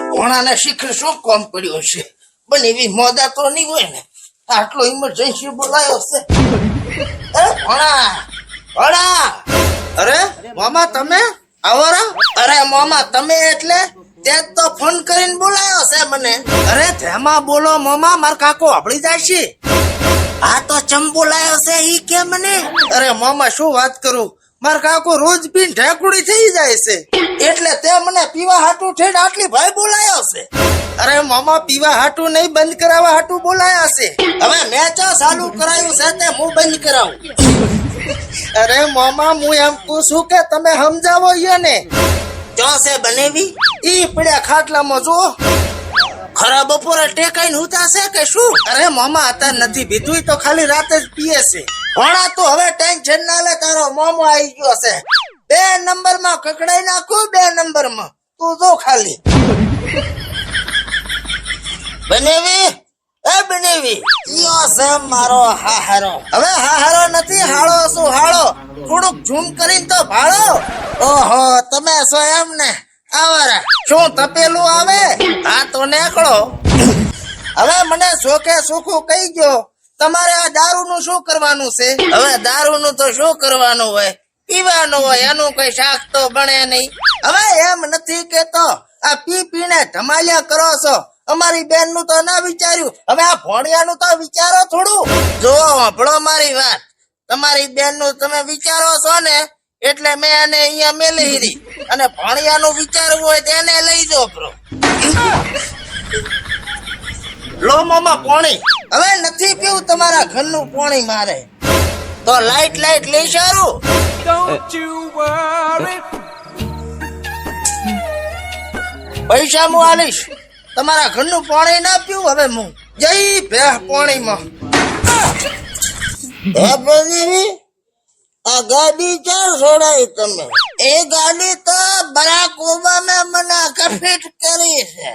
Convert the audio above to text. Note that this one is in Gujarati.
ભણાને શીખર શું કામ પડ્યું છે પણ એવી મોદા તો નહીં હોય ને આટલો ઇમરજન્સી બોલાયો છે ભણા ભણા અરે મામા તમે આવો અરે મામા તમે એટલે તે તો ફોન કરીને બોલાયો છે મને અરે તેમાં બોલો મામા માર કાકો આપડી જાય છે આ તો ચમ બોલાયો છે ઈ કે મને અરે મામા શું વાત કરું માર કાકો રોજ પીન ઢેકુડી થઈ જાય છે એટલે તે મને પીવા હાટું ઠેડ આટલી ભાઈ બોલાયો છે અરે મામા પીવા હાટું નહીં બંધ કરાવવા હાટું બોલાયા છે હવે મેચ ચાલુ કરાયું છે તે હું બંધ કરાવું અરે મામા હું એમ પૂછું કે તમે સમજાવો યને જો છે બનેવી ઈ પડ્યા ખાટલામાં જો ખરા બપોરે ટેકાઈને હુતા છે કે શું અરે મામા અત્યારે નથી પીધું તો ખાલી રાતે જ પીએ છે ભણા તો હવે ટેન્શન ના લે તારો મામો આવી ગયો છે 2 નંબરમાં કકડાઈ નાખું 2 નંબરમાં તું જો ખાલી બનેવી એ બનેવી યો છે મારો હાહારો હવે હાહારો નથી હાળો શું હાળો થોડુંક ઝૂમ કરીને તો ભાળો ઓહો તમે છો એમ ને આવારા શું તપેલું આવે હા તો નીકળો હવે મને શોખે સુખું કહી ગયો તમારે આ દારૂ નું શું કરવાનું છે હવે દારૂ નું તો શું કરવાનું હોય પીવાનું હોય એનું કઈ શાક તો બને નહીં હવે એમ નથી કેતો આ પી પીને ધમાલિયા કરો છો અમારી બેન નું તો ના વિચાર્યું હવે આ ભોણિયા નું તો વિચારો થોડું જો સાંભળો મારી વાત તમારી બેન નું તમે વિચારો છો ને એટલે મેં આને અહીંયા મેલી હીરી અને ભણિયા નું વિચારવું હોય તેને લઈ જો પ્રો લો મામા પાણી હવે નથી પીવું તમારા ઘરનું પાણી મારે તો લાઈટ લઈ સારું પૈસા હું આલીશ તમારા ઘરનું પાણી ના પીવું હવે હું જઈ ભે પાણીમાં હે બધી આ ગાડી ક્યાં છોડાઈ તમે એ ગાડી તો બરાક ઓબામે મને કફિટ કરી છે